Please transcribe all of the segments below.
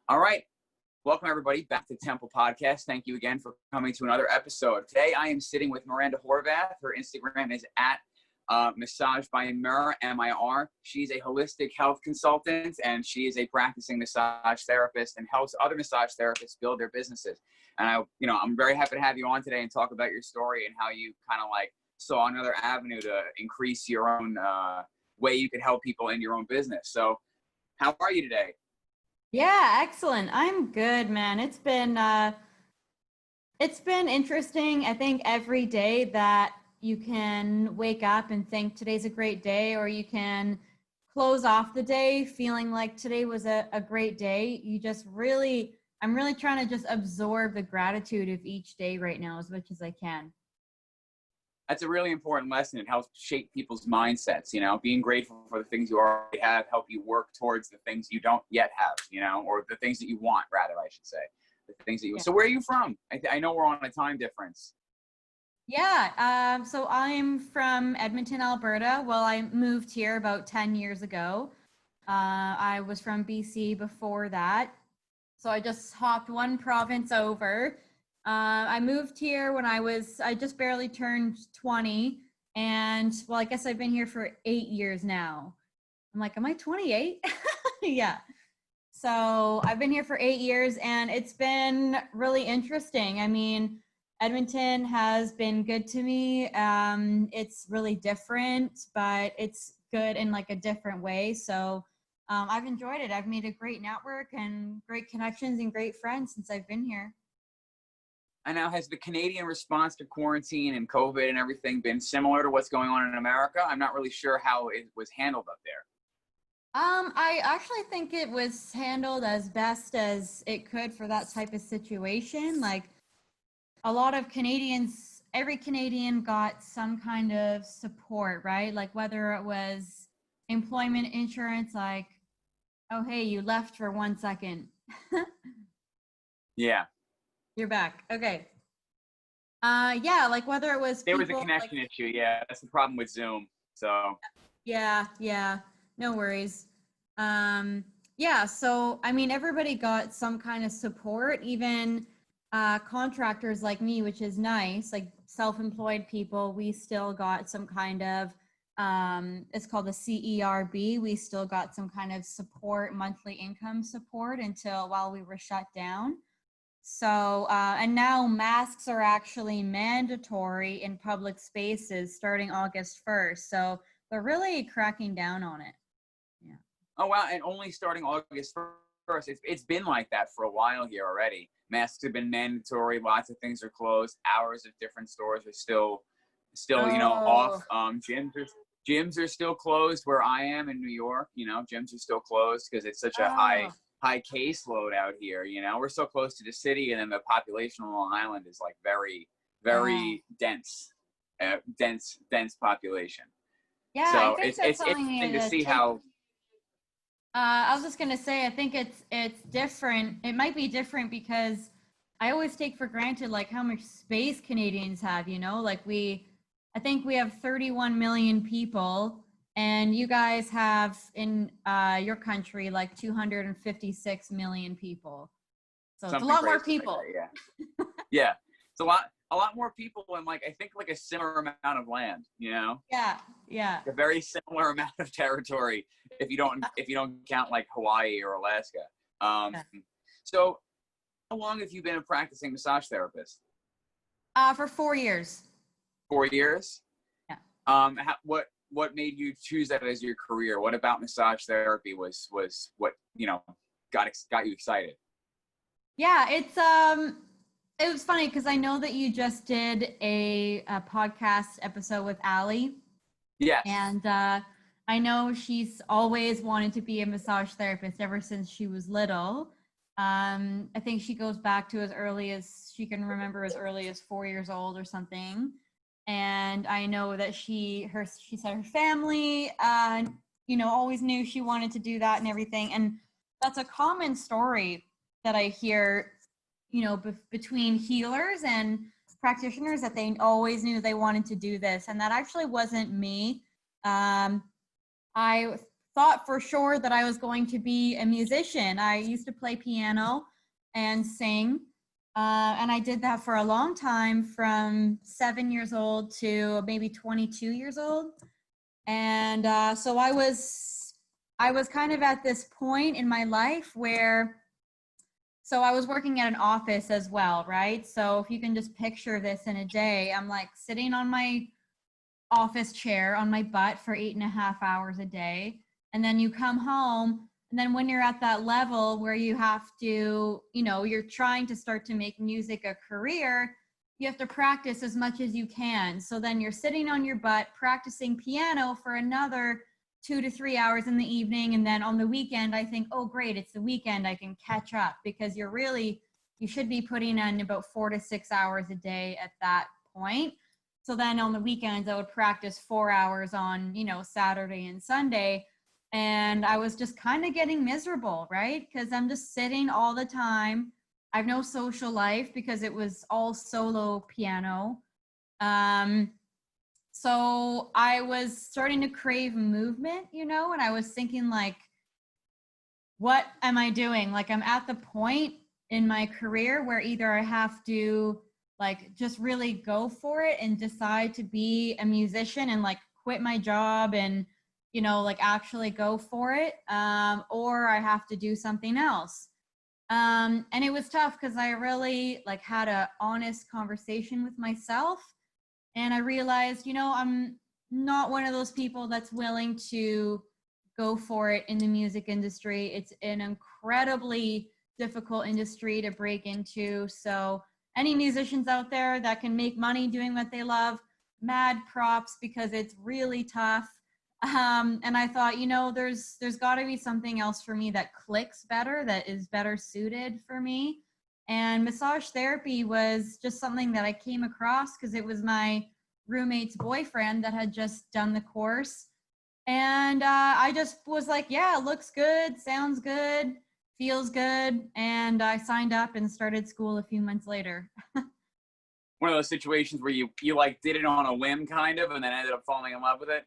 All right. Welcome, everybody, back to Temple Podcast. Thank you again for coming to another episode. Today, I am sitting with Miranda Horvath. Her Instagram is at Massage by Mir, M-I-R. She's a holistic health consultant, and she is a practicing massage therapist and helps other massage therapists build their businesses. And I'm very happy to have you on today and talk about your story and how you kind of like saw another avenue to increase your own way you could help people in your own business. So how are you today? Yeah, excellent. I'm good, man. It's been interesting. I think every day that you can wake up and think today's a great day, or you can close off the day feeling like today was a great day. I'm really trying to just absorb the gratitude of each day right now as much as I can. That's a really important lesson. It helps shape people's mindsets, being grateful for the things you already have, help you work towards the things you don't yet have, or the things that you want, rather, I should say. The things that you, So where are you from? I know we're on a time difference. Yeah, so I'm from Edmonton, Alberta. Well, I moved here about 10 years ago. I was from BC before that. So I just hopped one province over. I moved here when I just barely turned 20. And well, I guess I've been here for 8 years now. I'm like, am I 28? Yeah. So I've been here for 8 years and it's been really interesting. I mean, Edmonton has been good to me. It's really different, but it's good in like a different way. So I've enjoyed it. I've made a great network and great connections and great friends since I've been here. And now, has the Canadian response to quarantine and COVID and everything been similar to what's going on in America? I'm not really sure how it was handled up there. I actually think it was handled as best as it could for that type of situation. Like a lot of Canadians, every Canadian got some kind of support, right? Like whether it was employment insurance, like, oh, hey, you left for 1 second. Yeah. You're back. Okay. Yeah, like whether it was there was a connection issue. Yeah, that's the problem with Zoom. So yeah, no worries. Yeah, so I mean, everybody got some kind of support, even contractors like me, which is nice. Like self-employed people, we still got some kind of it's called the CERB. We still got some kind of support, monthly income support while we were shut down. So, and now masks are actually mandatory in public spaces starting August 1st. So they're really cracking down on it. Yeah. Oh, wow. And only starting August 1st. It's been like that for a while here already. Masks have been mandatory. Lots of things are closed. Hours of different stores are still off. Gyms are still closed where I am in New York. Gyms are still closed because it's such a high caseload out here. We're so close to the city, and then the population on Long Island is like very, very dense population. Yeah, so I think it's interesting to see how. I was just gonna say, I think it's different. It might be different because I always take for granted like how much space Canadians have. Like I think we have 31 million people. And you guys have in your country like 256 million people. So it's a lot more people. Like that, yeah. Yeah. It's a lot more people and I think a similar amount of land, Yeah. A very similar amount of territory if you don't count like Hawaii or Alaska. So how long have you been a practicing massage therapist? For 4 years. 4 years? Yeah. What made you choose that as your career? What about massage therapy was what got you excited? Yeah, it was funny because I know that you just did a podcast episode with Allie. Yes. And I know she's always wanted to be a massage therapist ever since she was little. I think she goes back to as early as she can remember, as early as 4 years old or something. And I know that she said her family, always knew she wanted to do that and everything. And that's a common story that I hear, between healers and practitioners, that they always knew they wanted to do this. And that actually wasn't me. I thought for sure that I was going to be a musician. I used to play piano and sing. And I did that for a long time, from 7 years old to maybe 22 years old. And so I was kind of at this point in my life where, so I was working at an office as well, right? So if you can just picture this in a day, I'm like sitting on my office chair on my butt for 8.5 hours a day. And then you come home, and then when you're at that level where you have to, you know, you're trying to start to make music a career, you have to practice as much as you can. So then you're sitting on your butt practicing piano for another 2 to 3 hours in the evening. And then on the weekend, I think, oh, great, it's the weekend, I can catch up, because you should be putting in about 4 to 6 hours a day at that point. So then on the weekends, I would practice 4 hours on, you know, Saturday and Sunday. And I was just kind of getting miserable, right? Because I'm just sitting all the time. I have no social life because it was all solo piano. So I was starting to crave movement, you know, and I was thinking, like, what am I doing? Like, I'm at the point in my career where either I have to like just really go for it and decide to be a musician and like quit my job and, you know, like actually go for it, or I have to do something else. And it was tough because I really like had a honest conversation with myself, and I realized, you know, I'm not one of those people that's willing to go for it in the music industry. It's an incredibly difficult industry to break into. So any musicians out there that can make money doing what they love, mad props, because it's really tough. And I thought, you know, there's got to be something else for me that clicks better, that is better suited for me. And massage therapy was just something that I came across because it was my roommate's boyfriend that had just done the course. And I just was like, yeah, looks good, sounds good, feels good. And I signed up and started school a few months later. One of those situations where you like did it on a whim kind of, and then ended up falling in love with it?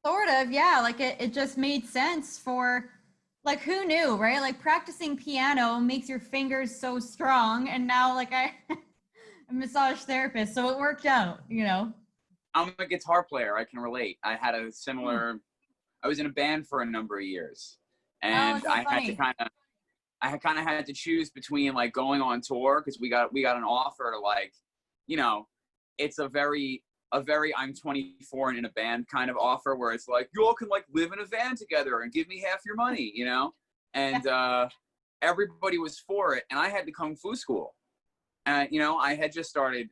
Sort of, yeah. Like it just made sense for, like, who knew, right? Like practicing piano makes your fingers so strong. And now like I'm a massage therapist, so it worked out, you know? I'm a guitar player. I can relate. I had a similar, I was in a band for a number of years, Oh, and it's so funny. I kind of had to choose between like going on tour, because we got an offer to, like, you know, it's a very I'm 24 and in a band kind of offer, where it's like, you all can like live in a van together and give me half your money, you know? And everybody was for it, and I had to kung fu school. And you know, I had just started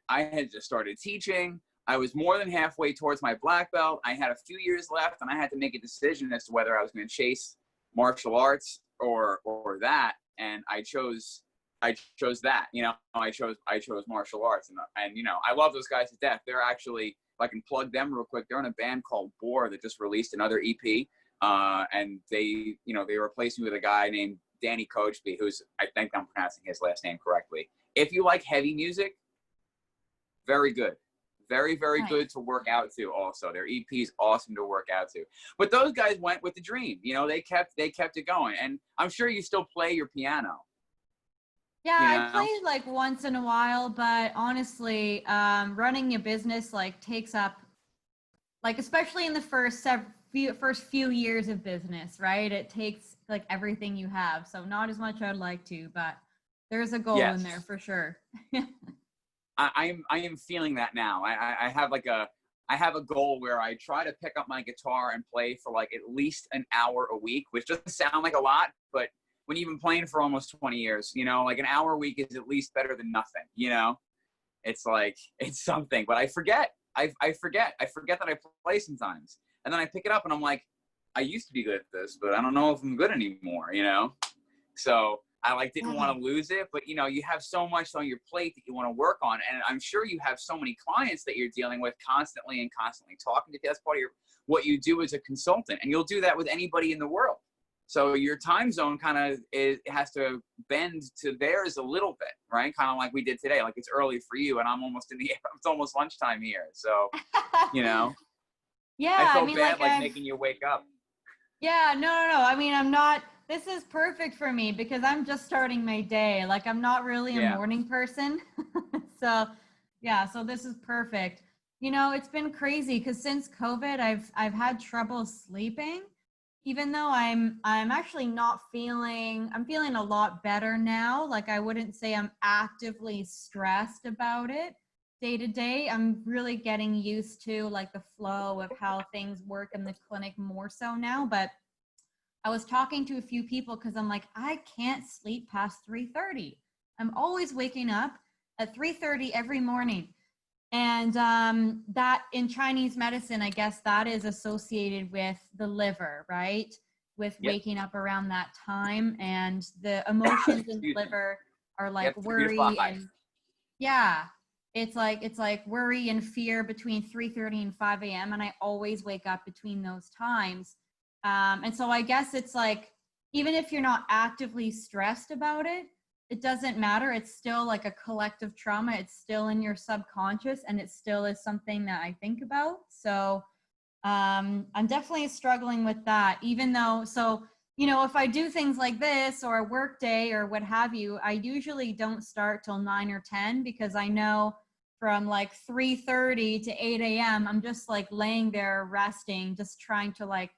teaching. I was more than halfway towards my black belt. I had a few years left, and I had to make a decision as to whether I was going to chase martial arts or that. And I chose that. You know, I chose martial arts, and you know, I love those guys to death. They're actually, if I can plug them real quick, they're in a band called Boar that just released another EP. And they replaced me with a guy named Danny Coachby, who's, I think I'm pronouncing his last name correctly. If you like heavy music, very good. Very, very Nice. good to work out to also. Their EP is awesome to work out to. But those guys went with the dream. You know, they kept it going. And I'm sure you still play your piano. Yeah, You I know? play like once in a while, but honestly, running a business like takes up, like, especially in the first few years of business, right? It takes like everything you have. So not as much I'd like to, but there's a goal in there Yes. for sure. I am feeling that now. I have a goal where I try to pick up my guitar and play for like at least an hour a week, which doesn't sound like a lot, but when you've been playing for almost 20 years, you know, like an hour a week is at least better than nothing, you know? It's like, it's something, but I forget. I forget that I play sometimes. And then I pick it up and I'm like, I used to be good at this, but I don't know if I'm good anymore, you know? So I like didn't want to lose it, but you know, you have so much on your plate that you want to work on. And I'm sure you have so many clients that you're dealing with constantly talking to. That's part of what you do as a consultant. And you'll do that with anybody in the world. So your time zone kind of has to bend to theirs a little bit, right? Kind of like we did today. Like it's early for you, and it's almost lunchtime here. So, you know, Yeah, I I felt mean, bad like I've making you wake up. Yeah, no. I mean, this is perfect for me because I'm just starting my day. Like, I'm not really a Yeah. morning person. So, yeah, so this is perfect. It's been crazy because since COVID, I've had trouble sleeping, even though I'm actually not I'm feeling a lot better now. Like, I wouldn't say I'm actively stressed about it day to day. I'm really getting used to like the flow of how things work in the clinic more so now. But I was talking to a few people because I'm like, I can't sleep past 3:30. I'm always waking up at 3:30 every morning. And that in Chinese medicine, I guess that is associated with the liver, right? With Yep. waking up around that time. And the emotions in the liver are like Yep, 3 to worry 5. and yeah. It's like worry and fear between 3:30 and 5 a.m. And I always wake up between those times. And so I guess it's like, even if you're not actively stressed about it, it doesn't matter. It's still like a collective trauma. It's still in your subconscious and it still is something that I think about. So I'm definitely struggling with that, even though, so, if I do things like this or a work day or what have you, I usually don't start till 9 or 10 because I know from like 3:30 to 8 a.m., I'm just like laying there resting, just trying to like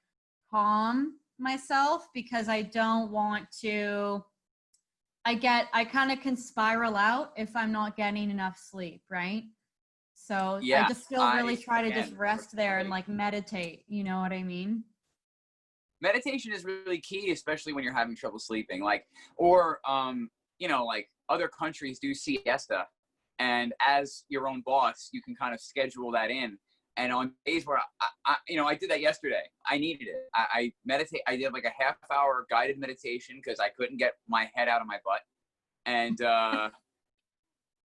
calm myself because I don't want to, I kind of can spiral out if I'm not getting enough sleep, right? So I Yeah, just still really try to just again, rest there and like meditate. You know what I mean? meditation is really key, especially when you're having trouble sleeping. Like, or like other countries do siesta, and as your own boss, you can kind of schedule that in. And on days where I did that yesterday, I needed it. I meditate. I did like a half-hour guided meditation because I couldn't get my head out of my butt, and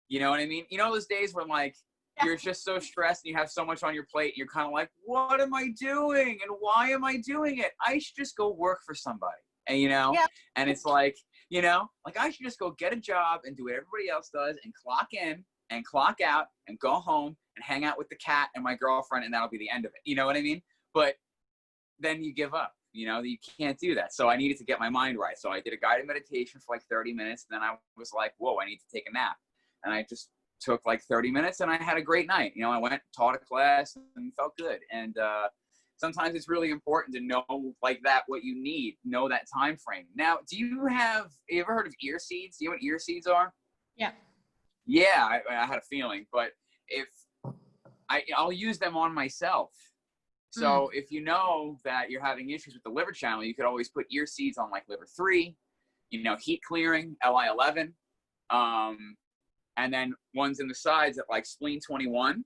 you know what I mean? Those days when like you're just so stressed and you have so much on your plate, and you're kind of like, what am I doing? And why am I doing it? I should just go work for somebody. And Yeah. and it's like, like I should just go get a job and do what everybody else does and clock in and clock out and go home and hang out with the cat and my girlfriend, and that'll be the end of it. You know what I mean? But then you give up. You can't do that. So I needed to get my mind right. So I did a guided meditation for like 30 minutes. And then I was like, whoa, I need to take a nap. And I just took like 30 minutes and I had a great night. I went, taught a class and felt good. And sometimes it's really important to know like that, what you need, know that time frame. Now, you ever heard of ear seeds? Do you know what ear seeds are? Yeah. Yeah, I had a feeling, but if I'll use them on myself. So if you know that you're having issues with the liver channel, you could always put ear seeds on like liver 3, heat clearing, Li11, and then ones in the sides at like spleen 21,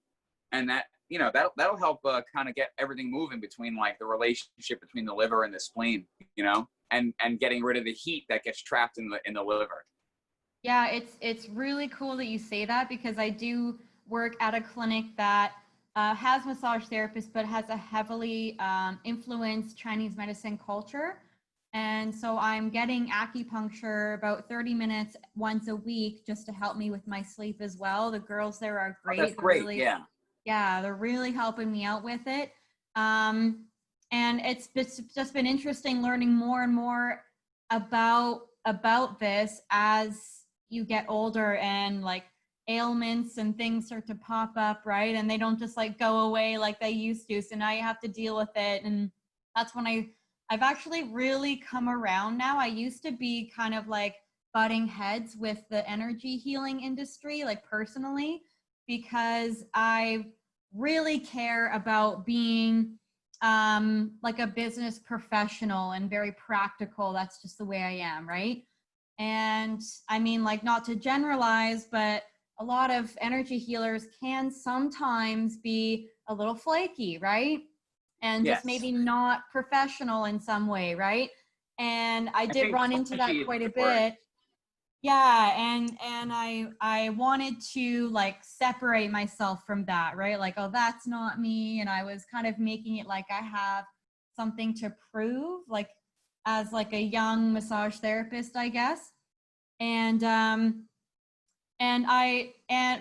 and that'll help kind of get everything moving between like the relationship between the liver and the spleen, and getting rid of the heat that gets trapped in the liver. Yeah, it's really cool that you say that because I do work at a clinic that has massage therapists, but has a heavily influenced Chinese medicine culture. And so I'm getting acupuncture about 30 minutes once a week just to help me with my sleep as well. The girls there are great. Oh, that's great. Yeah, they're really helping me out with it. And it's just been interesting learning more and more about this as you get older and like ailments and things start to pop up, right? And they don't just like go away like they used to. So now you have to deal with it. And that's when I've actually really come around now. I used to be kind of like butting heads with the energy healing industry, like personally, because I really care about being like a business professional and very practical. That's just the way I am, right? And I mean, like, not to generalize, but a lot of energy healers can sometimes be a little flaky, right? And just maybe not professional in some way, right? And I did run into that quite a bit. Yeah, and I wanted to like separate myself from that, right? Like, oh, that's not me. And I was kind of making it like I have something to prove, like as like a young massage therapist, I guess. And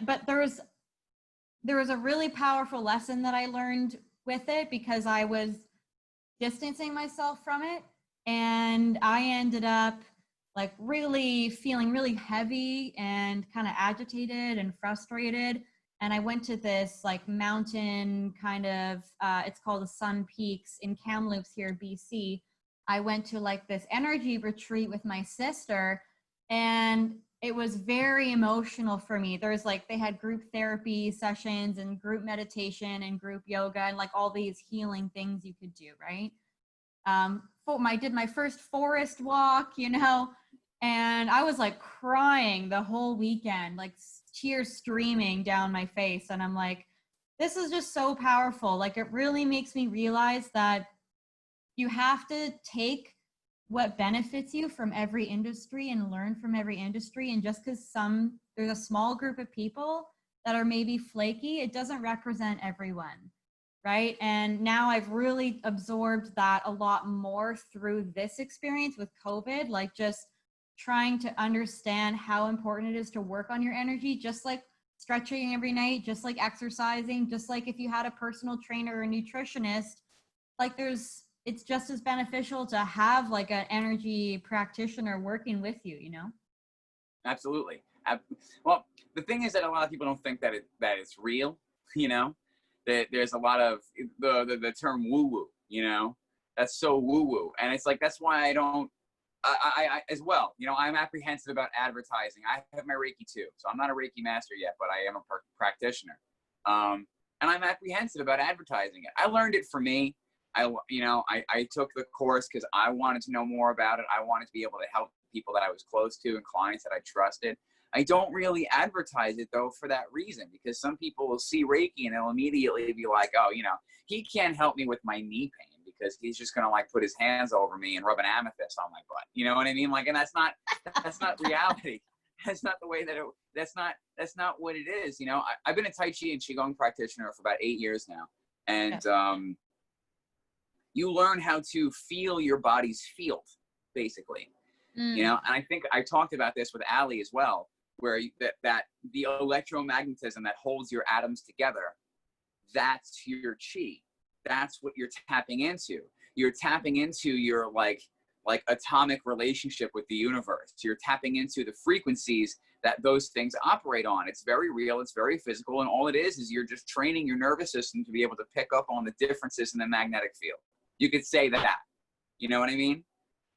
but there was a really powerful lesson that I learned with it because I was distancing myself from it. And I ended up like really feeling really heavy and kind of agitated and frustrated. And I went to this like mountain kind of, it's called the Sun Peaks in Kamloops here, BC. I went to like this energy retreat with my sister, and it was very emotional for me. There's like, they had group therapy sessions and group meditation and group yoga and like all these healing things you could do, right? I did my first forest walk, you know, and I was like crying the whole weekend, like tears streaming down my face. And I'm like, this is just so powerful. Like, it really makes me realize that you have to take what benefits you from every industry and learn from every industry. And just because there's a small group of people that are maybe flaky, it doesn't represent everyone, right? And now I've really absorbed that a lot more through this experience with COVID, like just trying to understand how important it is to work on your energy, just like stretching every night, just like exercising, just like if you had a personal trainer or a nutritionist, like it's just as beneficial to have like an energy practitioner working with you, you know? Absolutely. Well, the thing is that a lot of people don't think that it's real, you know, that there's a lot of the term woo woo, you know, that's so woo woo. And it's like, that's why I as well, you know, I'm apprehensive about advertising. I have my Reiki too. So I'm not a Reiki master yet, but I am a practitioner. And I'm apprehensive about advertising it. I learned it for me. I took the course because I wanted to know more about it. I wanted to be able to help people that I was close to and clients that I trusted. I don't really advertise it though for that reason, because some people will see Reiki and they'll immediately be like, oh, you know, he can't help me with my knee pain because he's just going to like put his hands over me and rub an amethyst on my butt. You know what I mean? Like, and that's not reality. That's not the way that's not what it is. You know, I've been a Tai Chi and Qigong practitioner for about 8 years now. And, you learn how to feel your body's field, basically. You know, and I think I talked about this with Ali as well, where that the electromagnetism that holds your atoms together, that's your chi. That's what you're tapping into. You're tapping into your like atomic relationship with the universe. You're tapping into the frequencies that those things operate on. It's very real, it's very physical, and all it is you're just training your nervous system to be able to pick up on the differences in the magnetic field. You could say that, you know what I mean?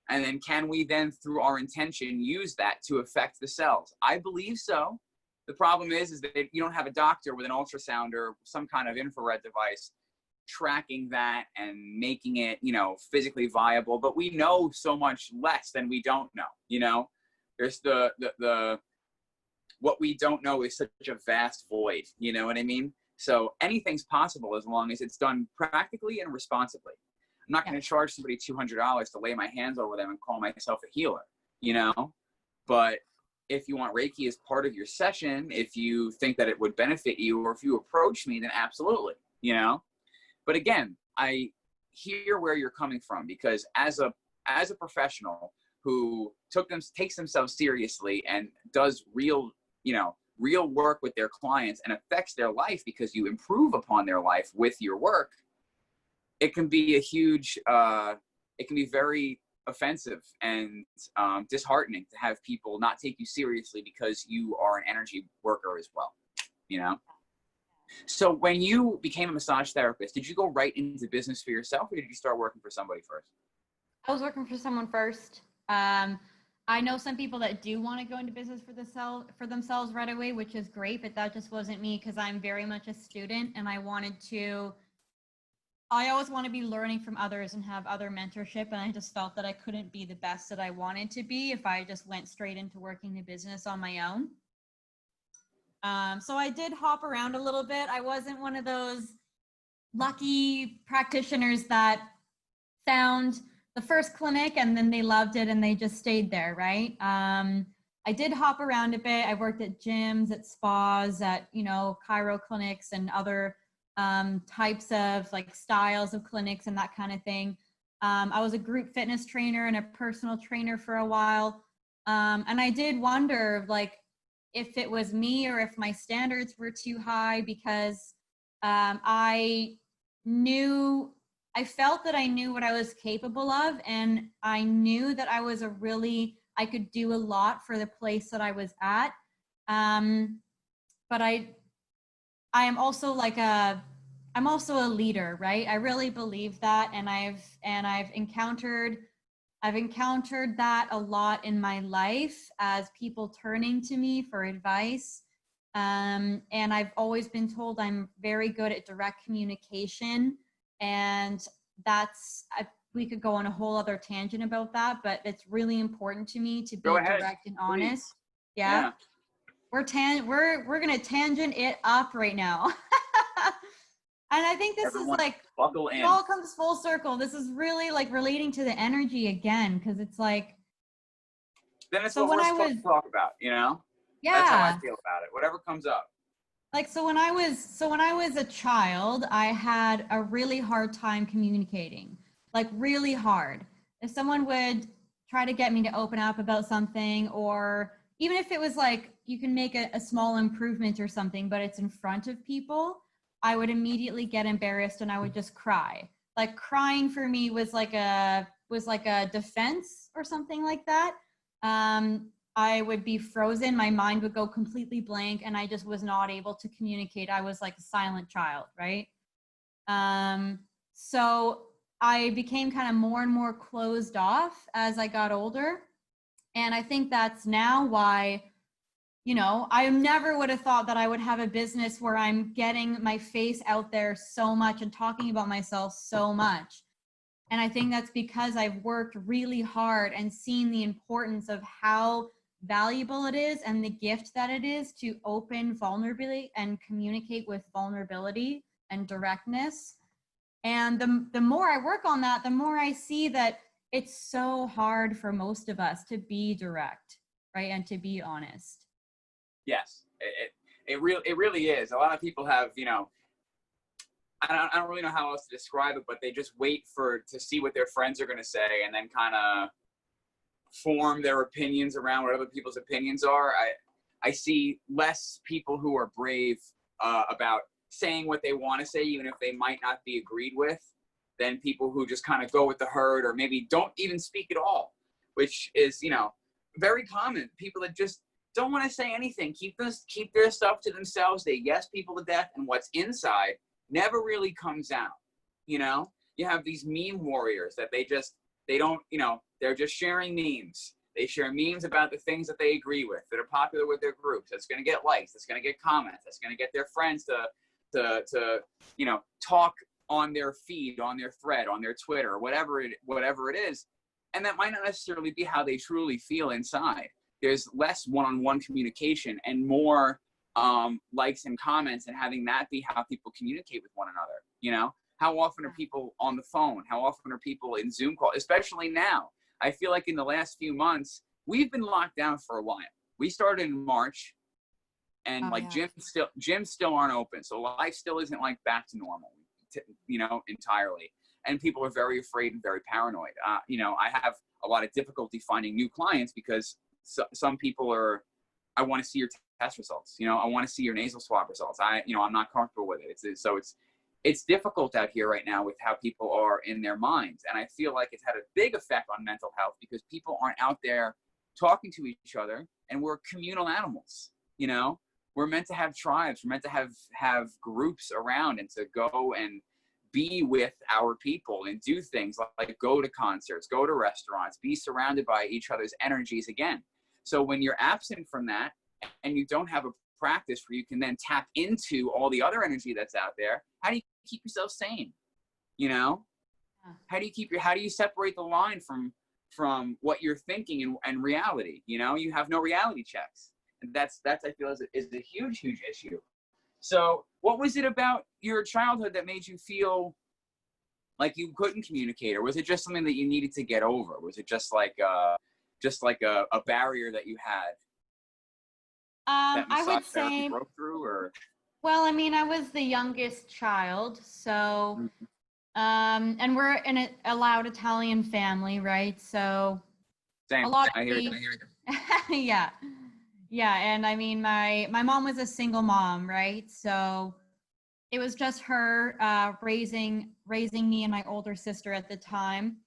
And then can we then, through our intention, use that to affect the cells? I believe so. The problem is that you don't have a doctor with an ultrasound or some kind of infrared device tracking that and making it, you know, physically viable. But we know so much less than we don't know, you know? There's what we don't know is such a vast void, you know what I mean? So anything's possible as long as it's done practically and responsibly. I'm not going to charge somebody $200 to lay my hands over them and call myself a healer, you know? But if you want Reiki as part of your session, if you think that it would benefit you, or if you approach me, then absolutely, you know? But again, I hear where you're coming from, because as a professional who takes themselves seriously and does real work with their clients and affects their life because you improve upon their life with your work, it can be it can be very offensive and disheartening to have people not take you seriously because you are an energy worker as well, you know? So when you became a massage therapist, did you go right into business for yourself, or did you start working for somebody first? I was working for someone first. I know some people that do want to go into business for themselves right away, which is great, but that just wasn't me, because I'm very much a student, and I always want to be learning from others and have other mentorship. And I just felt that I couldn't be the best that I wanted to be if I just went straight into working the business on my own. So I did hop around a little bit. I wasn't one of those lucky practitioners that found the first clinic and then they loved it and they just stayed there, right? I did hop around a bit. I worked at gyms, at spas, at, you know, chiro clinics and other types of like styles of clinics and that kind of thing. I was a group fitness trainer and a personal trainer for a while. And I did wonder, like, if it was me or if my standards were too high, because I knew I felt that I knew what I was capable of, and I knew that I could do a lot for the place that I was at. But I am also I'm also a leader, right? I really believe that, and I've encountered that a lot in my life as people turning to me for advice. And I've always been told I'm very good at direct communication, and we could go on a whole other tangent about that, but it's really important to me to be direct and honest. Please. Yeah. We're gonna tangent it up right now. And I think Everyone, is like, buckle in. It all comes full circle. This is really like relating to the energy again, because it's like, then it's what we're supposed to talk about, Yeah. That's how I feel about it. Whatever comes up. Like, so when I was a child, I had a really hard time communicating, like really hard. If someone would try to get me to open up about something, or even if it was like, you can make a small improvement or something, but it's in front of people, I would immediately get embarrassed and I would just cry. Like, crying for me was like a defense or something like that. I would be frozen. My mind would go completely blank, and I just was not able to communicate. I was like a silent child, right? So I became kind of more and more closed off as I got older. And I think that's now why, I never would have thought that I would have a business where I'm getting my face out there so much and talking about myself so much. And I think that's because I've worked really hard and seen the importance of how valuable it is and the gift that it is to open vulnerability and communicate with vulnerability and directness. And the more I work on that, the more I see that it's so hard for most of us to be direct, right? And to be honest. Yes, it really is. A lot of people have, I don't really know how else to describe it, but they just wait to see what their friends are going to say, and then kind of form their opinions around what other people's opinions are. I see less people who are brave about saying what they want to say, even if they might not be agreed with, than people who just kind of go with the herd, or maybe don't even speak at all, which is, very common. People that just don't want to say anything, keep their stuff to themselves. They yes people to death, and what's inside never really comes out. You have these meme warriors that they don't, they're just sharing memes. They share memes about the things that they agree with, that are popular with their groups, that's going to get likes, that's going to get comments, that's going to get their friends to talk on their feed, on their thread, on their Twitter, whatever it is. And that might not necessarily be how they truly feel inside. There's less one-on-one communication and more likes and comments, and having that be how people communicate with one another. How often are people on the phone? How often are people in Zoom calls? Especially now. I feel like in the last few months, we've been locked down for a while. We started in March, and gyms still aren't open. So life still isn't like back to normal, entirely. And people are very afraid and very paranoid. I have a lot of difficulty finding new clients because some people I want to see your test results. I want to see your nasal swab results. I'm not comfortable with it. It's difficult out here right now with how people are in their minds. And I feel like it's had a big effect on mental health because people aren't out there talking to each other, and we're communal animals. We're meant to have tribes. We're meant to have groups around, and to go and be with our people and do things like go to concerts, go to restaurants, be surrounded by each other's energies again. So when you're absent from that and you don't have a practice where you can then tap into all the other energy that's out there, how do you keep yourself sane? How do you separate the line from what you're thinking and reality? You have no reality checks. And that's I feel is a huge issue. So what was it about your childhood that made you feel like you couldn't communicate, or was it just something that you needed to get over? Was it just like a barrier that you had? I would say broke through, or? Well, I was the youngest child, so and we're in a loud Italian family, right? So Same. A lot of I hear you. yeah. And my mom was a single mom, right? So it was just her raising me and my older sister at the time.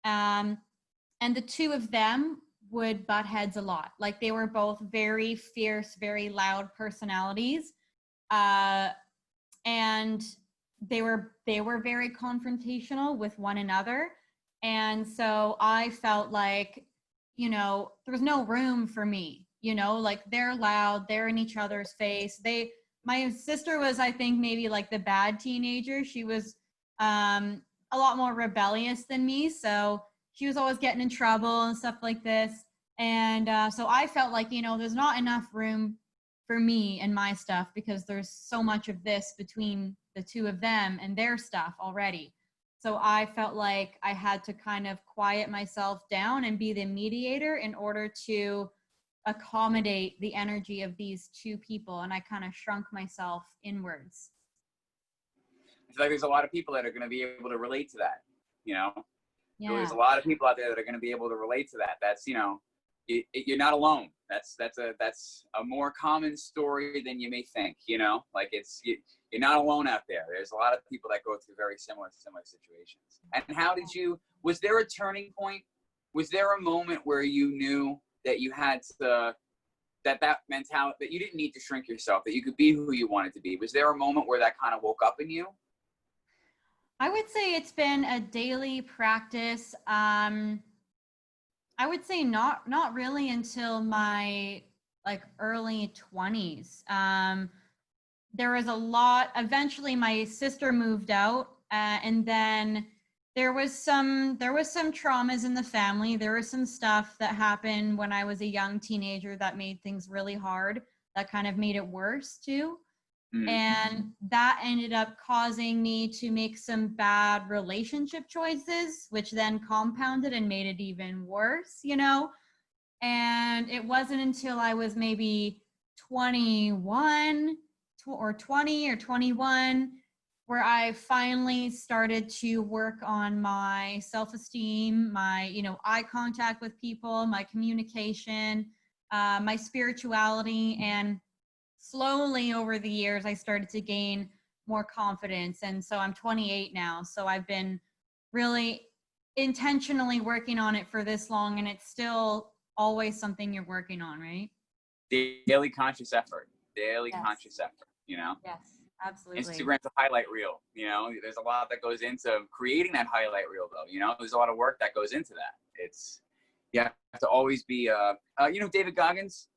And the two of them would butt heads a lot. Like they were both very fierce, very loud personalities. And they were very confrontational with one another. And so I felt like, there was no room for me, like they're loud, they're in each other's face. My sister was, I think, maybe like the bad teenager. She was a lot more rebellious than me. So she was always getting in trouble and stuff like this. And so I felt like, there's not enough room for me and my stuff because there's so much of this between the two of them and their stuff already. So I felt like I had to kind of quiet myself down and be the mediator in order to accommodate the energy of these two people. And I kind of shrunk myself inwards. I feel like there's a lot of people that are going to be able to relate to that, Yeah. So there's a lot of people out there that are going to be able to relate to that. That's, you're not alone. That's a more common story than you may think, like you're not alone out there. There's a lot of people that go through very similar situations. And was there a turning point? Was there a moment where you knew that you had to, that mentality, that you didn't need to shrink yourself, that you could be who you wanted to be? Was there a moment where that kind of woke up in you? I would say it's been a daily practice. I would say not really until my early 20s. There was a lot. Eventually, my sister moved out, and then there was some traumas in the family. There was some stuff that happened when I was a young teenager that made things really hard. That kind of made it worse too. Mm-hmm. And that ended up causing me to make some bad relationship choices, which then compounded and made it even worse, And it wasn't until I was maybe 21 or 20 or 21 where I finally started to work on my self-esteem, my, eye contact with people, my communication, my spirituality. And slowly over the years, I started to gain more confidence. And so I'm 28 now. So I've been really intentionally working on it for this long. And it's still always something you're working on, right? Daily conscious effort. Yes. Conscious effort, Yes, absolutely. Instagram's a highlight reel, there's a lot that goes into creating that highlight reel though, there's a lot of work that goes into that. You have to always be, David Goggins?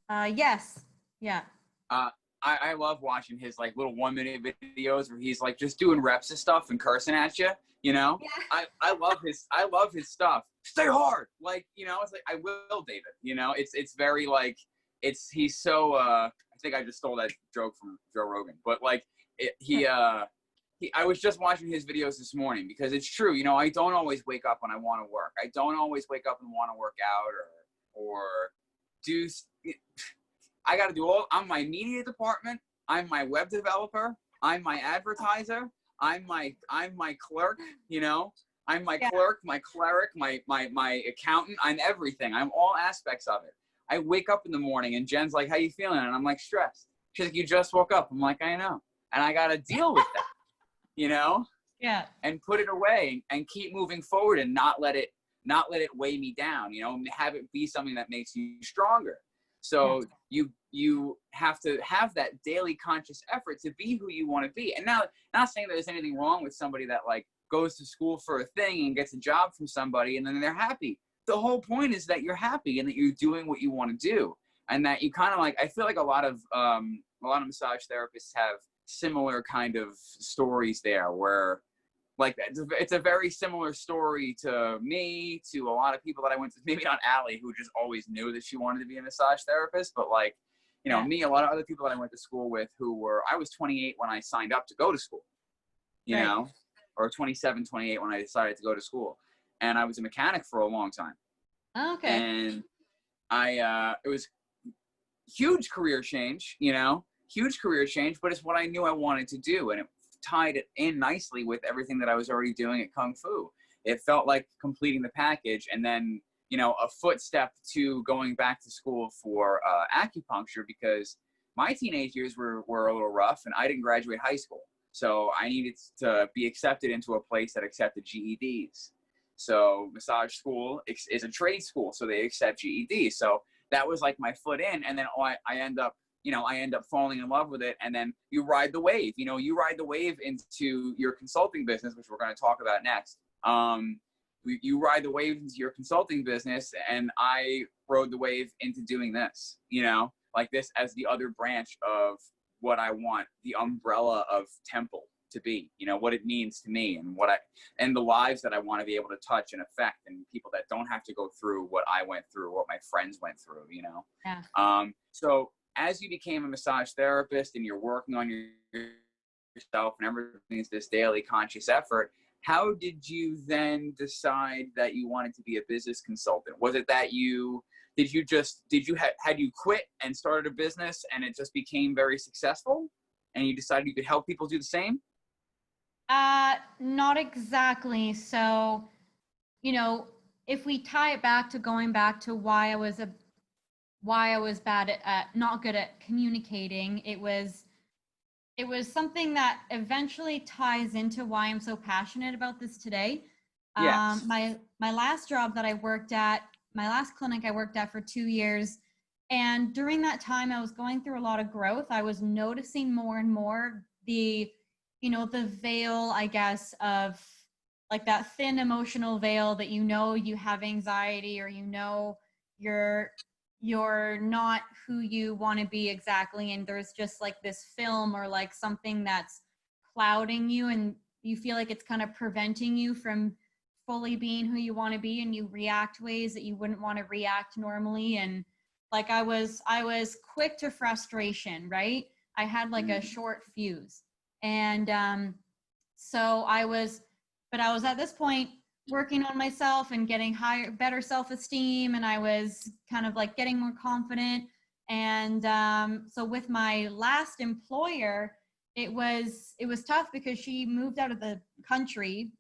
Yes. Yeah. I love watching his little 1-minute videos where he's just doing reps of stuff and cursing at you. Yeah. I love his stuff. Stay hard. It's I will, David. It's very he's so I think I just stole that joke from Joe Rogan, but I was just watching his videos this morning because it's true. I don't always wake up when I want to work. I don't always wake up and want to work out or do. I got to do I'm my media department. I'm my web developer. I'm my advertiser. I'm my clerk, I'm my clerk, my cleric, my accountant. I'm everything. I'm all aspects of it. I wake up in the morning and Jen's like, how you feeling? And I'm stressed. She's like, you just woke up. I'm I know. And I got to deal with that, Yeah. And put it away and keep moving forward and not let it weigh me down, and have it be something that makes you stronger. So you have to have that daily conscious effort to be who you want to be. And now, not saying that there's anything wrong with somebody that goes to school for a thing and gets a job from somebody and then they're happy. The whole point is that you're happy and that you're doing what you want to do. And that you kind of I feel like a lot of massage therapists have similar kind of stories there where it's a very similar story to me, to a lot of people that I went to, maybe not Allie, who just always knew that she wanted to be a massage therapist, but me, a lot of other people that I went to school with I was 28 when I signed up to go to school, you know, or 27, 28 when I decided to go to school. And I was a mechanic for a long time. Oh, okay. And it was huge career change, but it's what I knew I wanted to do. And it tied it in nicely with everything that I was already doing at Kung Fu. It felt like completing the package, and then a footstep to going back to school for acupuncture, because my teenage years were a little rough, and I didn't graduate high school. So I needed to be accepted into a place that accepted GEDs. So massage school is a trade school, so they accept GEDs. So that was like my foot in, and then I end up falling in love with it. And then you ride the wave. You ride the wave into your consulting business, which we're going to talk about next. You ride the wave into your consulting business, and I rode the wave into doing this, like this as the other branch of what I want the umbrella of Temple to be, what it means to me, and the lives that I want to be able to touch and affect, and people that don't have to go through what I went through, what my friends went through, Yeah. So as you became a massage therapist and you're working on yourself and everything is this daily conscious effort, how did you then decide that you wanted to be a business consultant? Was it that had you quit and started a business and it just became very successful and you decided you could help people do the same? Not exactly. So, if we tie it back to going back to why I was bad at not good at communicating, it was something that eventually ties into why I'm so passionate about this today. Yes. My last job that I worked at, my last clinic I worked at for 2 years, and during that time I was going through a lot of growth. I was noticing more and more the veil, I guess, of like that thin emotional veil that you have anxiety, or you're not who you want to be exactly, and there's just like this film or like something that's clouding you, and you feel like it's kind of preventing you from fully being who you want to be, and you react ways that you wouldn't want to react normally. And like I was quick to frustration, right? I had like a short fuse. And so I was at this point working on myself and getting better self-esteem, and I was kind of like getting more confident. And so with my last employer, it was tough because she moved out of the country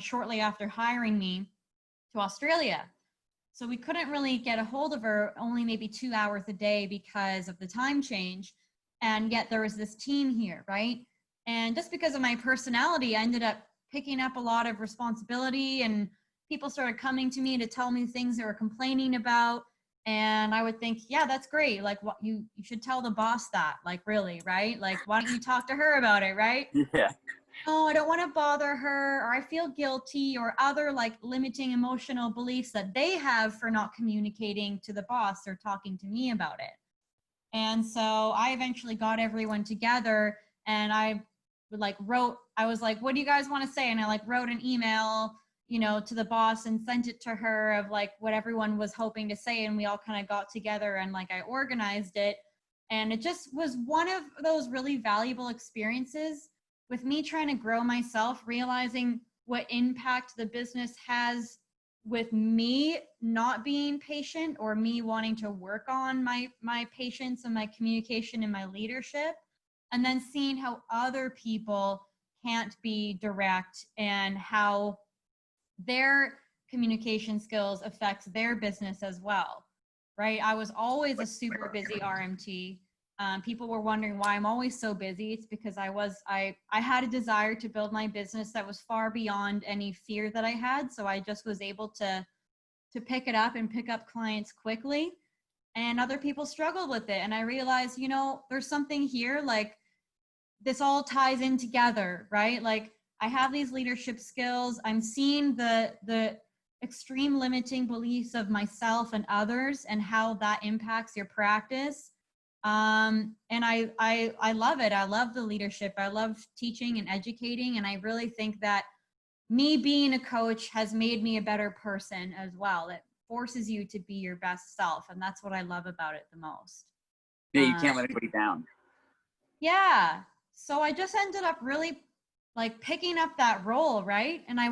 shortly after hiring me to Australia. So we couldn't really get a hold of her, only maybe 2 hours a day because of the time change. And yet there was this team here, right? And just because of my personality, I ended up picking up a lot of responsibility, and people started coming to me to tell me things they were complaining about. And I would think, yeah, that's great. Like, what you should tell the boss that, like, really, right? Like, why don't you talk to her about it, right? Yeah. Oh, I don't want to bother her, or I feel guilty, or other like limiting emotional beliefs that they have for not communicating to the boss or talking to me about it. And so I eventually got everyone together, and I was like, what do you guys want to say? And I like wrote an email, to the boss and sent it to her of like what everyone was hoping to say. And we all kind of got together and like I organized it. And it just was one of those really valuable experiences with me trying to grow myself, realizing what impact the business has with me not being patient, or me wanting to work on my patience and my communication and my leadership, and then seeing how other people can't be direct and how their communication skills affects their business as well, right? I was always a super busy RMT. People were wondering why I'm always so busy. It's because I had a desire to build my business that was far beyond any fear that I had. So I just was able to pick it up and pick up clients quickly, and other people struggled with it. And I realized, there's something here, like this all ties in together, right? Like I have these leadership skills. I'm seeing the extreme limiting beliefs of myself and others and how that impacts your practice. And I love it. I love the leadership. I love teaching and educating. And I really think that me being a coach has made me a better person as well. It forces you to be your best self. And that's what I love about it the most. Yeah, you can't let anybody down. Yeah. So I just ended up really like picking up that role, right? And I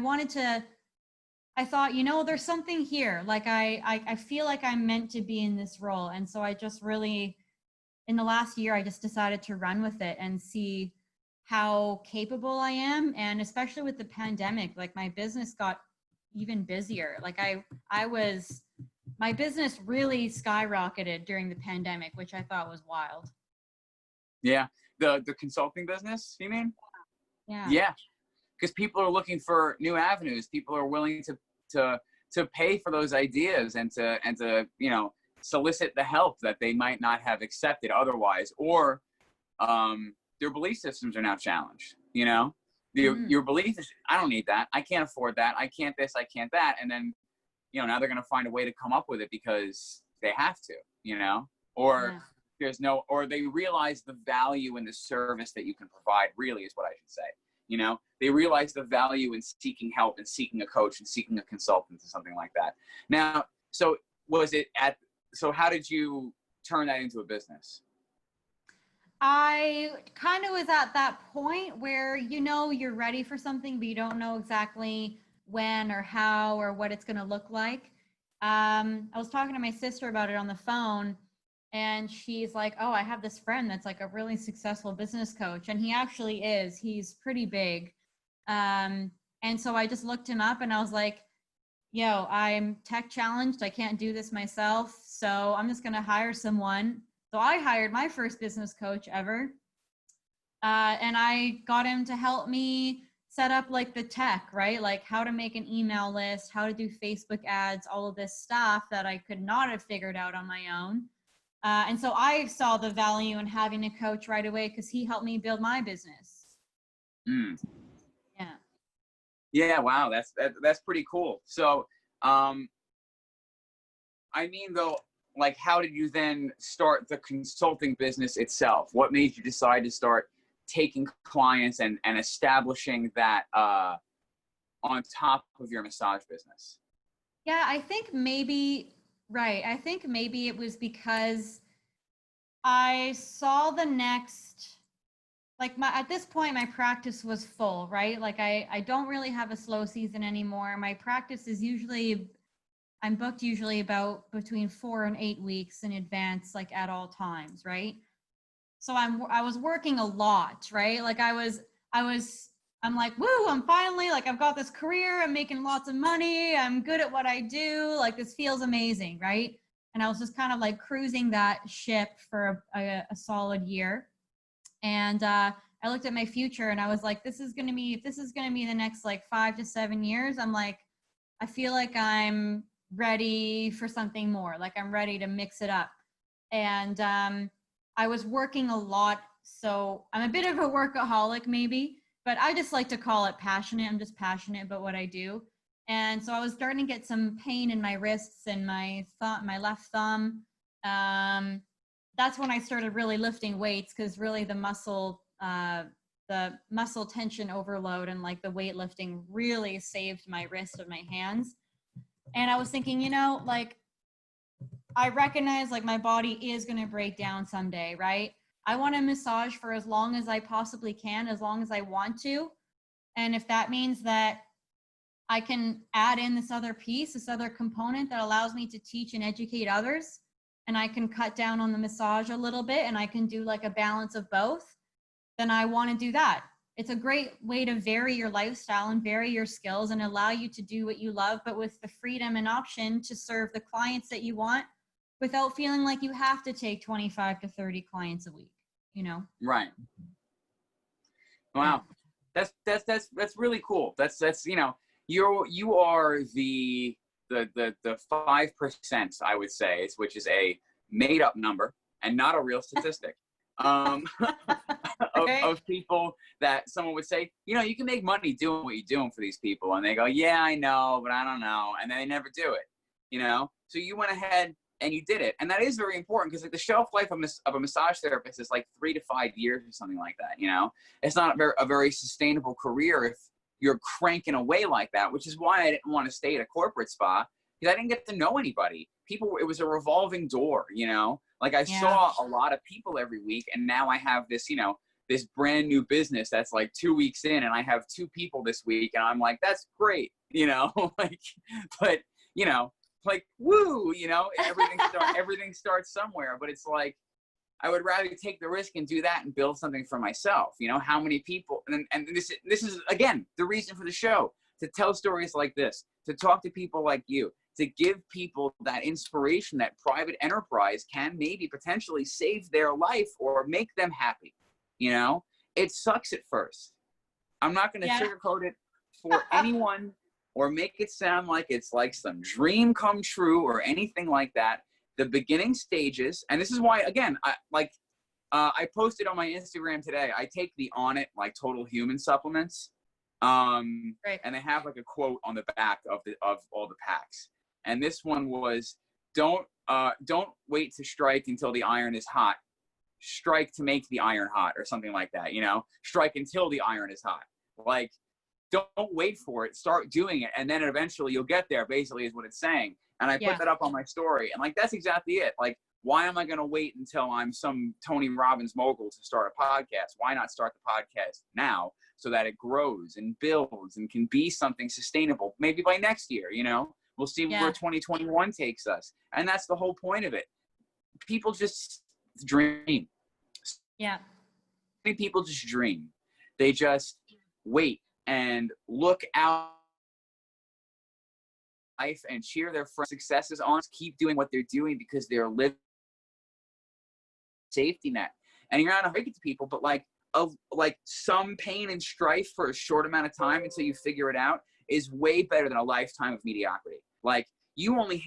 thought, there's something here. Like I feel like I'm meant to be in this role. And so I just really, in the last year, I just decided to run with it and see how capable I am. And especially with the pandemic, like my business got even busier. Like my business really skyrocketed during the pandemic, which I thought was wild. Yeah. The consulting business, you mean? Yeah. Yeah. Because people are looking for new avenues. People are willing to pay for those ideas and to solicit the help that they might not have accepted otherwise, or their belief systems are now challenged. Your belief is, I don't need that, I can't afford that, I can't this, I can't that, and then now they're going to find a way to come up with it because they have to, or or they realize the value in the service that you can provide, really, is what I should say. They realize the value in seeking help and seeking a coach and seeking a consultant or something like that. Now, so how did you turn that into a business? I kind of was at that point where, you're ready for something, but you don't know exactly when or how or what it's going to look like. I was talking to my sister about it on the phone, and she's like, oh, I have this friend that's like a really successful business coach. And he actually is. He's pretty big. And so I just looked him up and I was like, yo, I'm tech challenged. I can't do this myself. So I'm just going to hire someone. So I hired my first business coach ever. And I got him to help me set up like the tech, right? Like how to make an email list, how to do Facebook ads, all of this stuff that I could not have figured out on my own. And so I saw the value in having a coach right away because he helped me build my business. Mm. Yeah. Yeah. Wow. That's pretty cool. So, though, like, how did you then start the consulting business itself? What made you decide to start taking clients and establishing that on top of your massage business? Yeah, I think maybe it was because I saw the next, like at this point, my practice was full, right? Like I don't really have a slow season anymore. My practice is I'm booked usually about between 4 and 8 weeks in advance, like at all times, right? So I was working a lot, right? Like I'm like, woo, I'm finally, like, I've got this career, I'm making lots of money, I'm good at what I do, like this feels amazing, right? And I was just kind of like cruising that ship for a solid year. And I looked at my future and I was like, if this is gonna be the next like 5 to 7 years, I'm like, I feel like I'm ready for something more. Like I'm ready to mix it up. And I was working a lot. So I'm a bit of a workaholic maybe, but I just like to call it passionate. I'm just passionate about what I do. And so I was starting to get some pain in my wrists and my left thumb. That's when I started really lifting weights, because really the muscle tension overload and like the weightlifting really saved my wrist and my hands. And I was thinking, like, I recognize like my body is going to break down someday, right? I want to massage for as long as I possibly can, as long as I want to. And if that means that I can add in this other piece, this other component that allows me to teach and educate others, and I can cut down on the massage a little bit and I can do like a balance of both, then I want to do that. It's a great way to vary your lifestyle and vary your skills and allow you to do what you love, but with the freedom and option to serve the clients that you want without feeling like you have to take 25 to 30 clients a week, Right. Wow. That's really cool. That's you are the 5%, I would say, which is a made up number and not a real statistic. Of people that someone would say, you can make money doing what you're doing for these people. And they go, yeah, I know, but I don't know. And then they never do it, So you went ahead and you did it. And that is very important, because like the shelf life of a massage therapist is like 3 to 5 years or something like that. It's not a very sustainable career if you're cranking away like that, which is why I didn't want to stay at a corporate spa, because I didn't get to know anybody. It was a revolving door, like I saw a lot of people every week, and now I have this, this brand new business that's like 2 weeks in, and I have 2 people this week, and I'm like, that's great, like woo, everything starts somewhere. But it's like, I would rather take the risk and do that and build something for myself. How many people, and this is again the reason for the show, to tell stories like this, to talk to people like you, to give people that inspiration that private enterprise can maybe potentially save their life or make them happy. You know, it sucks at first. I'm not going to sugarcoat it for anyone or make it sound like it's like some dream come true or anything like that. The beginning stages, and this is why, again, I posted on my Instagram today, I take the Onnit, like Total Human supplements. And they have like a quote on the back of all the packs. And this one was, don't wait to strike until the iron is hot. Strike to make the iron hot, or something like that, you know? Strike until the iron is hot. Like, don't wait for it. Start doing it. And then eventually you'll get there, basically, is what it's saying. And I put that up on my story. And like, that's exactly it. Like, why am I going to wait until I'm some Tony Robbins mogul to start a podcast? Why not start the podcast now so that it grows and builds and can be something sustainable? Maybe by next year, you know? We'll see where 2021 takes us. And that's the whole point of it. People just dream. Yeah. Many people just dream. They just wait and look out life and cheer their friends' successes on. Keep doing what they're doing because they're living safety net. And you're not going to break it to people, but like some pain and strife for a short amount of time until you figure it out is way better than a lifetime of mediocrity. Like, you only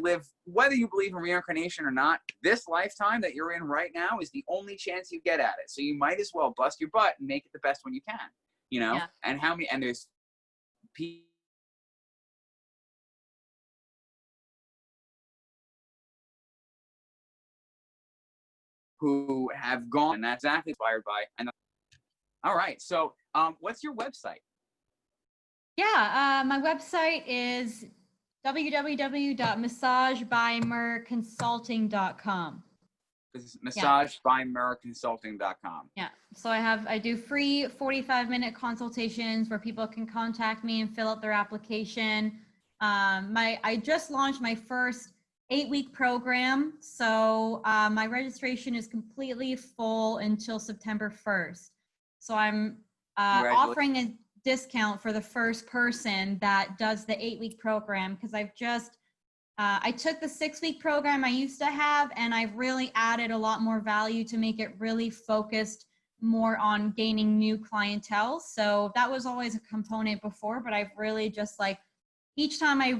live, whether you believe in reincarnation or not, this lifetime that you're in right now is the only chance you get at it. So you might as well bust your butt and make it the best one you can, you know? And there's people who have gone, and that's exactly inspired by. And all right, so what's your website? Yeah, my website is www.massagebymerconsulting.com. This is massagebymerconsulting.com. Yeah. So I do free 45-minute consultations where people can contact me and fill out their application. I just launched my first 8-week program. So my registration is completely full until September 1st. So I'm offering a discount for the first person that does the 8-week program, because I've just I took the 6-week program I used to have, and I've really added a lot more value to make it really focused more on gaining new clientele. So that was always a component before, but I've really just like, each time I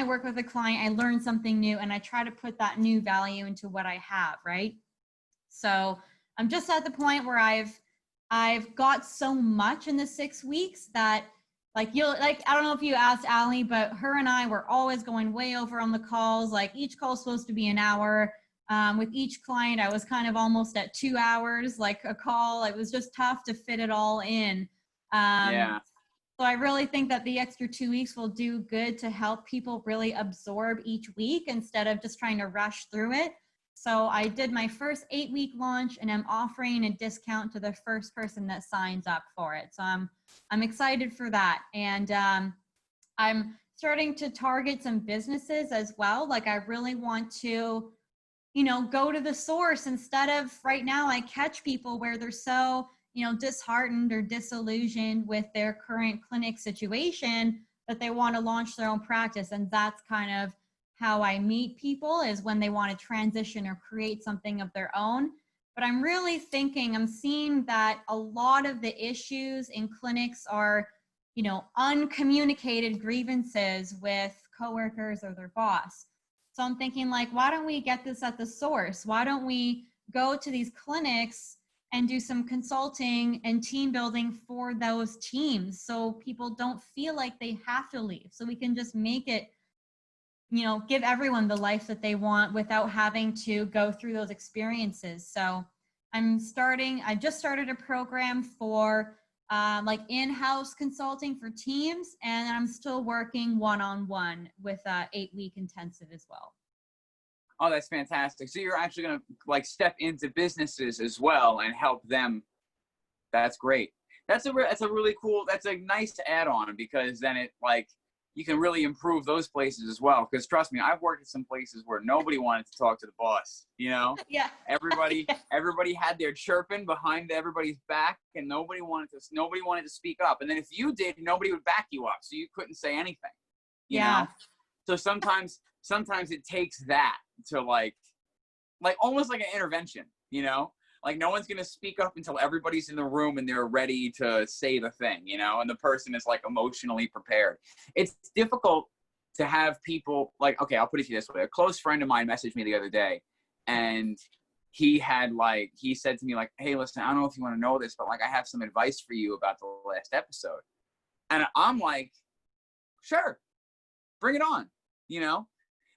work with a client, I learn something new and I try to put that new value into what I have, right? So I'm just at the point where I've got so much in the 6 weeks that I don't know if you asked Allie, but her and I were always going way over on the calls. Like, each call is supposed to be an hour. With each client, I was kind of almost at 2 hours, like a call. It was just tough to fit it all in. So I really think that the extra 2 weeks will do good to help people really absorb each week instead of just trying to rush through it. So I did my first 8-week launch, and I'm offering a discount to the first person that signs up for it. So I'm excited for that. And I'm starting to target some businesses as well. Like, I really want to, go to the source instead of, right now I catch people where they're so, disheartened or disillusioned with their current clinic situation that they want to launch their own practice. And that's kind of how I meet people, is when they want to transition or create something of their own. But I'm seeing that a lot of the issues in clinics are, uncommunicated grievances with coworkers or their boss. So I'm thinking, like, why don't we get this at the source? Why don't we go to these clinics and do some consulting and team building for those teams, so people don't feel like they have to leave, so we can just make it, give everyone the life that they want without having to go through those experiences. So I just started a program for like in-house consulting for teams, and I'm still working one-on-one with 8-week intensive as well. Oh, that's fantastic. So you're actually going to like step into businesses as well and help them. That's great. That's a really cool, that's a nice add-on, because then it, like, you can really improve those places as well. Because trust me, I've worked at some places where nobody wanted to talk to the boss, Yeah. Everybody had their chirping behind everybody's back, and nobody wanted to speak up. And then if you did, nobody would back you up, so you couldn't say anything. you know? So sometimes it takes that to like almost like an intervention, you know? Like no one's going to speak up until everybody's in the room and they're ready to say the thing, you know? And the person is like emotionally prepared. It's difficult to have people like, okay, I'll put it to you this way. A close friend of mine messaged me the other day, and he said to me like, hey, listen, I don't know if you want to know this, but like I have some advice for you about the last episode. And I'm like, sure, bring it on, you know?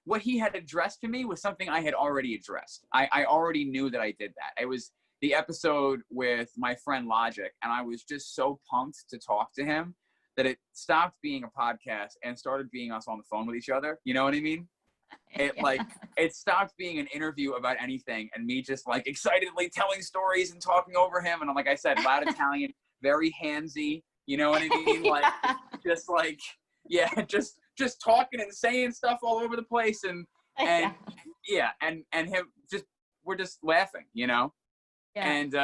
What he had addressed to me was something I had already addressed. I already knew that I did that. It was the episode with my friend Logic, and I was just so pumped to talk to him that it stopped being a podcast and started being us on the phone with each other. You know what I mean? It stopped being an interview about anything and me just like excitedly telling stories and talking over him. And like I said, loud Italian, very handsy, you know what I mean? Like, just like, yeah, just talking and saying stuff all over the place and him just, we're just laughing, you know? Yeah. And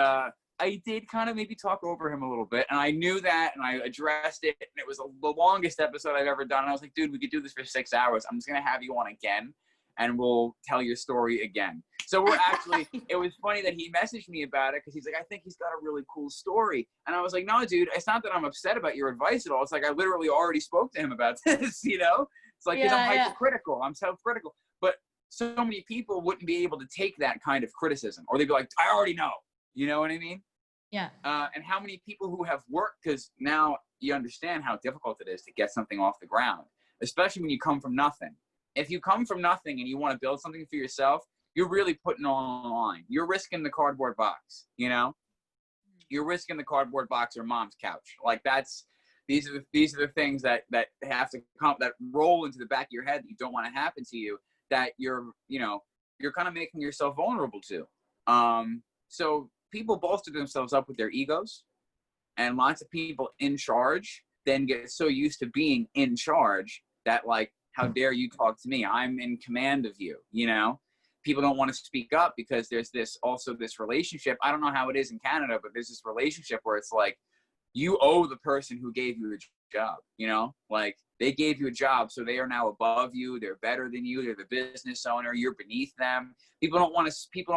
I did kind of maybe talk over him a little bit, and I knew that, and I addressed it, and it was the longest episode I've ever done. And I was like, dude, we could do this for 6 hours. I'm just going to have you on again, and we'll tell your story again. So we're actually, it was funny that he messaged me about it, because he's like, I think he's got a really cool story. And I was like, no, dude, it's not that I'm upset about your advice at all. It's like, I literally already spoke to him about this, you know? It's like, because I'm hypercritical. I'm self-critical. But so many people wouldn't be able to take that kind of criticism, or they'd be like, I already know. You know what I mean? Yeah. And how many people who have worked, because now you understand how difficult it is to get something off the ground, especially when you come from nothing. If you come from nothing and you want to build something for yourself, you're really putting on the line. You're risking the cardboard box, you know? You're risking the cardboard box or mom's couch. Like these are the things that have to come, that roll into the back of your head that you don't want to happen to you, that you're kind of making yourself vulnerable to. So people bolster themselves up with their egos, and lots of people in charge then get so used to being in charge that like, how dare you talk to me? I'm in command of you, you know? People don't want to speak up because there's this relationship. I don't know how it is in Canada, but there's this relationship where it's like, you owe the person who gave you a job, you know? Like, they gave you a job, so they are now above you. They're better than you. They're the business owner. You're beneath them. People don't want to speak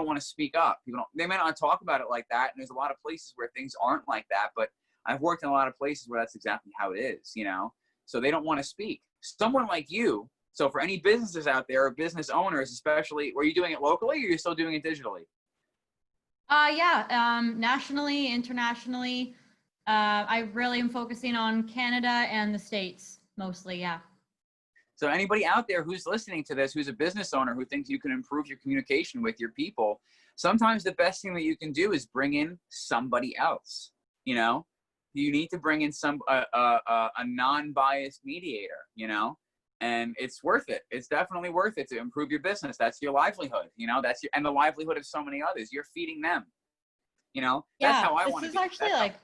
up. They may not talk about it like that. And there's a lot of places where things aren't like that, but I've worked in a lot of places where that's exactly how it is, you know? So they don't want to speak. Someone like you, so for any businesses out there, or business owners especially, were you doing it locally, or you're still doing it digitally? Nationally, internationally. I really am focusing on Canada and the States mostly, yeah. So anybody out there who's listening to this, who's a business owner, who thinks you can improve your communication with your people, sometimes the best thing that you can do is bring in somebody else, you know? You need to bring in a non-biased mediator, you know? And it's worth it. It's definitely worth it to improve your business. That's your livelihood, you know? And the livelihood of so many others. You're feeding them, you know? That's how I want to be. This is actually like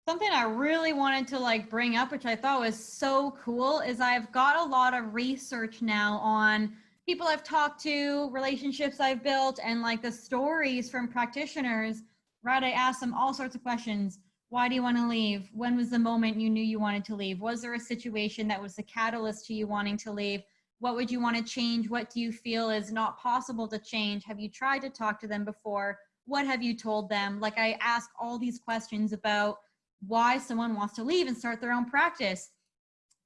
something I really wanted to like bring up, which I thought was so cool, is I've got a lot of research now on people I've talked to, relationships I've built, and like the stories from practitioners, right? I asked them all sorts of questions. Why do you want to leave? When was the moment you knew you wanted to leave? Was there a situation that was the catalyst to you wanting to leave? What would you want to change? What do you feel is not possible to change? Have you tried to talk to them before? What have you told them? Like, I ask all these questions about why someone wants to leave and start their own practice.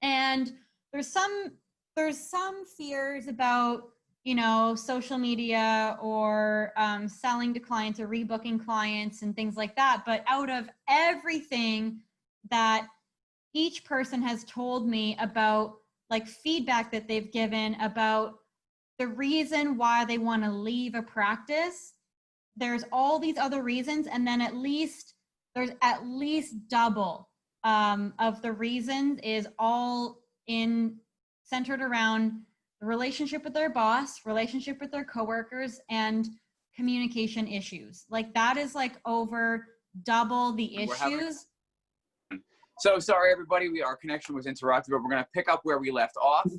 And there's some fears about, you know, social media or selling to clients or rebooking clients and things like that. But out of everything that each person has told me about, like, feedback that they've given about the reason why they want to leave a practice, there's all these other reasons, and then there's at least double of the reasons is all centered around the relationship with their boss, relationship with their coworkers, and communication issues. Like, that is like over double the issues. So sorry, everybody, our connection was interrupted, but we're going to pick up where we left off.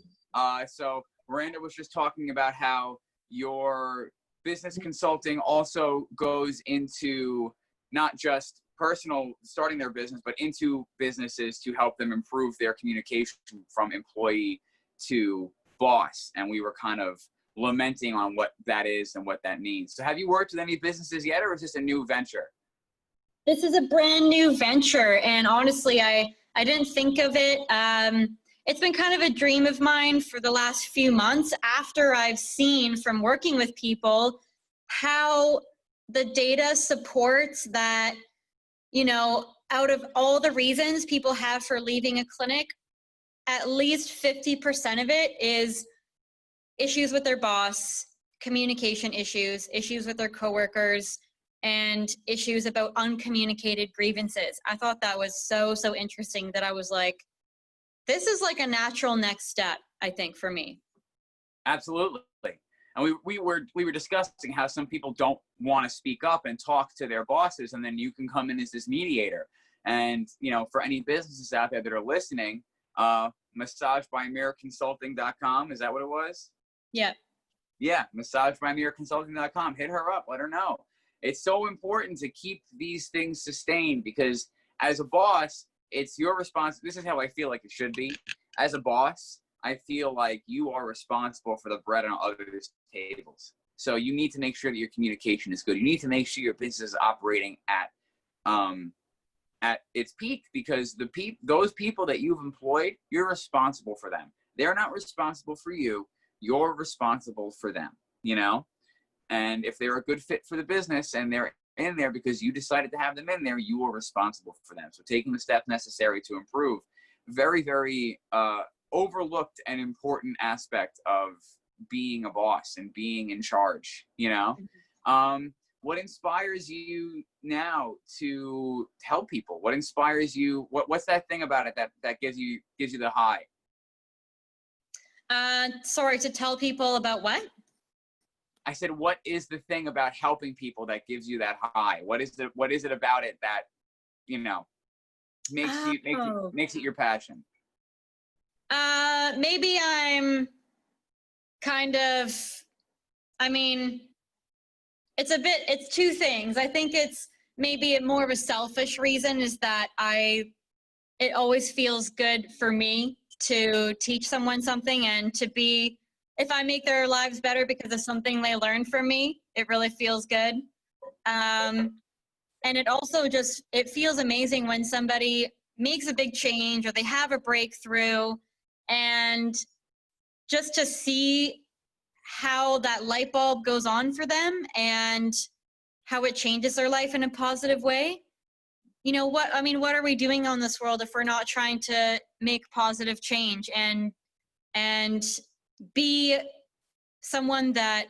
So Miranda was just talking about how your business consulting also goes into not just personal starting their business, but into businesses to help them improve their communication from employee to boss, and we were kind of lamenting on what that is and what that means. So have you worked with any businesses yet, or is this a new venture? This is a brand new venture, and honestly, I didn't think of it. It's been kind of a dream of mine for the last few months after I've seen from working with people how the data supports that, you know, out of all the reasons people have for leaving a clinic, at least 50% of it is issues with their boss, communication issues, issues with their coworkers, and issues about uncommunicated grievances. I thought that was so interesting that I was like, this is like a natural next step, I think, for me. Absolutely. And we were discussing how some people don't want to speak up and talk to their bosses, and then you can come in as this mediator. And, you know, for any businesses out there that are listening, massagebymirconsulting.com, is that what it was? Yeah. Yeah, massagebymirconsulting.com. Hit her up, let her know. It's so important to keep these things sustained, because as a boss, it's your responsibility. This is how I feel like it should be. As a boss, I feel like you are responsible for the bread on others' tables. So you need to make sure that your communication is good. You need to make sure your business is operating at its peak, because those people that you've employed, you're responsible for them. They're not responsible for you. You're responsible for them, you know? And if they're a good fit for the business and they're in there because you decided to have them in there, you are responsible for them. So taking the steps necessary to improve, very, very overlooked and important aspect of being a boss and being in charge, you know? What inspires you now to help people? What inspires you? What's that thing about it that gives you the high? Sorry, to tell people about what? I said, what is the thing about helping people that gives you that high? What is it about it that, you know, makes it your passion? Maybe I'm kind of, I mean, it's two things. I think it's maybe more of a selfish reason, is that it always feels good for me to teach someone something, and to be, if I make their lives better because of something they learned from me, it really feels good. And it also it feels amazing when somebody makes a big change or they have a breakthrough, and just to see how that light bulb goes on for them and how it changes their life in a positive way. You know what are we doing on this world if we're not trying to make positive change and be someone that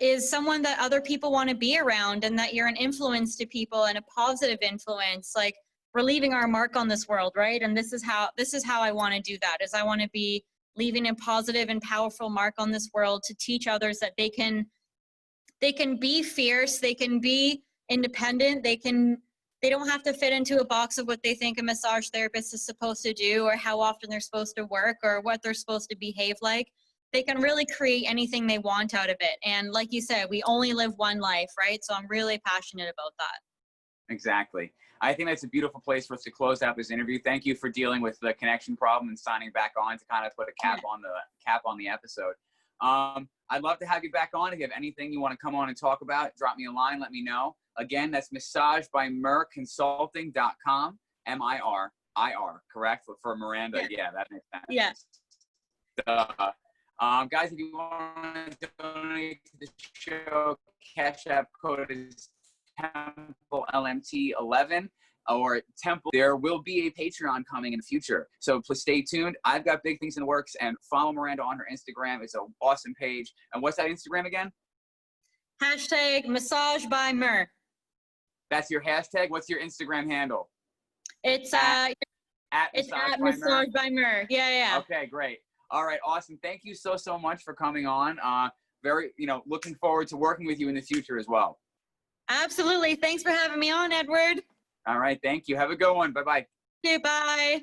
is someone that other people want to be around, and that you're an influence to people and a positive influence. Like, we're leaving our mark on this world, right? And this is how I want to do that, is I want to be leaving a positive and powerful mark on this world, to teach others that they can be fierce, they can be independent, they don't have to fit into a box of what they think a massage therapist is supposed to do, or how often they're supposed to work, or what they're supposed to behave like. They can really create anything they want out of it. And like you said, we only live one life, right? So I'm really passionate about that. Exactly. I think that's a beautiful place for us to close out this interview. Thank you for dealing with the connection problem and signing back on to kind of put a cap on the episode. I'd love to have you back on. If you have anything you want to come on and talk about, drop me a line, let me know. Again, that's massagebymirconsulting.com, MIRIR, correct? For Miranda. Yeah, that makes sense. Yes. Guys, if you want to donate to the show, Cash App code is TempleLMT11 or Temple. There will be a Patreon coming in the future, so please stay tuned. I've got big things in the works, and follow Miranda on her Instagram. It's an awesome page. And what's that Instagram again? #MassageByMir. That's your hashtag. What's your Instagram handle? It's at @MassageByMir. Yeah. Okay, great. All right, awesome. Thank you so much for coming on. Looking forward to working with you in the future as well. Absolutely. Thanks for having me on, Edward. All right, thank you. Have a good one. Bye-bye. Okay, bye.